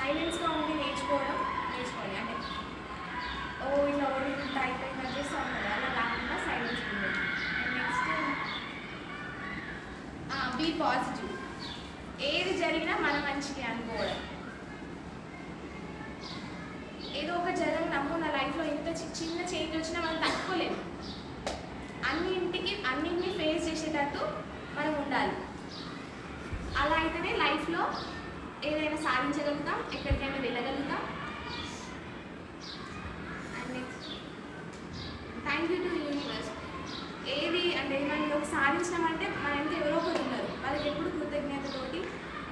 సైలెన్స్గా ఉండి నేర్చుకోవాలి. అంటే ఇట్లా ఇంత అయిపోయింది అని చేస్తాం కదా, అలా కాకుండా సైలెన్స్ ఉండదు. And next be positive. ఏది జరిగినా మన మంచికి అనుకోవడం. ఏదో ఒక జరగనప్పుడు నా లైఫ్లో ఇంత చిన్న చేంజ్ వచ్చినా మనం తట్టుకోలేము. అన్నింటినీ ఫేస్ చేసేటట్టు మనం ఉండాలి. అలా అయితేనే లైఫ్లో ఏదైనా సాధించగలుగుతాం, ఎక్కడికైనా వెళ్ళగలుగుతాం. And next thank you to universe. ఏది అంటే మనం ఒక సాధించినామంటే మన ఇంట్లో ఎవరో ఒకరు ఉన్నారు, వాళ్ళకి ఎప్పుడు కృతజ్ఞతతోటి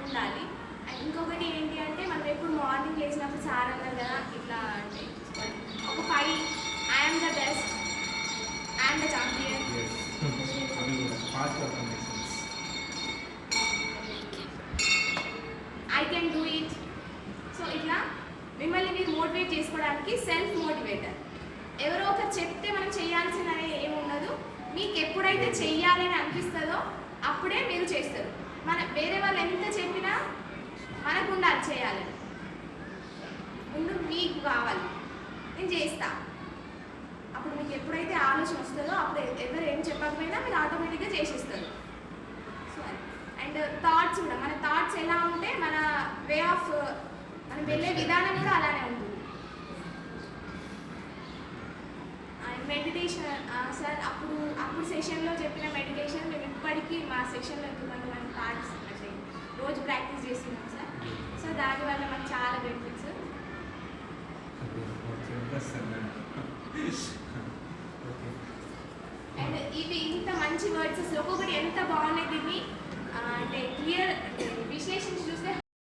ఉండాలి. అండ్ ఇంకొకటి ఏంటి అంటే మనం ఎప్పుడు మార్నింగ్ లేచినప్పుడు సార్ అన్నారు కదా, ఇట్లా అంటే ఒక 5 I'm the best, I'm the champion, I can do it. So ఇట్లా మిమ్మల్ని మీరు మోటివేట్ చేసుకోవడానికి సెల్ఫ్ మోటివేటర్. ఎవరో ఒకరు చెప్తే మనం చేయాల్సిందని ఏముండదు. మీకు ఎప్పుడైతే చెయ్యాలని అనిపిస్తుందో అప్పుడే మీరు చేస్తారు. వేరే వాళ్ళు ఎంత చెప్పినా మనకు ఉండాలి చేయాలని. ముందు మీకు కావాలి, నేను చేస్తా. అప్పుడు మీకు ఎప్పుడైతే ఆలోచన వస్తుందో అప్పుడు ఎవరు ఏం చెప్పకపోయినా మీరు ఆటోమేటిక్గా చేసేస్తారు. సో అండ్ థాట్స్ కూడా, మన థాట్స్ ఎలా ఉంటే మన వే ఆఫ్ మనం వెళ్ళే విధానం కూడా అలానే ఉంటుంది. మెడిటేషన్ సార్ అప్పుడు సెషన్లో చెప్పిన మెడిటేషన్ మేము ఇప్పటికీ మా సెషన్లో కొంతమంది థాట్స్ రోజు ప్రాక్టీస్ చేస్తున్నాం సార్. సో దానివల్ల మనకు చాలా బెనిఫిట్స్. అండ్ ఇవి ఇంత మంచి వర్డ్స్ అసలు ఒక్కొక్కటి ఎంత బాగున్నాయి. దీన్ని అంటే క్లియర్ విశ్లేషించి చూస్తే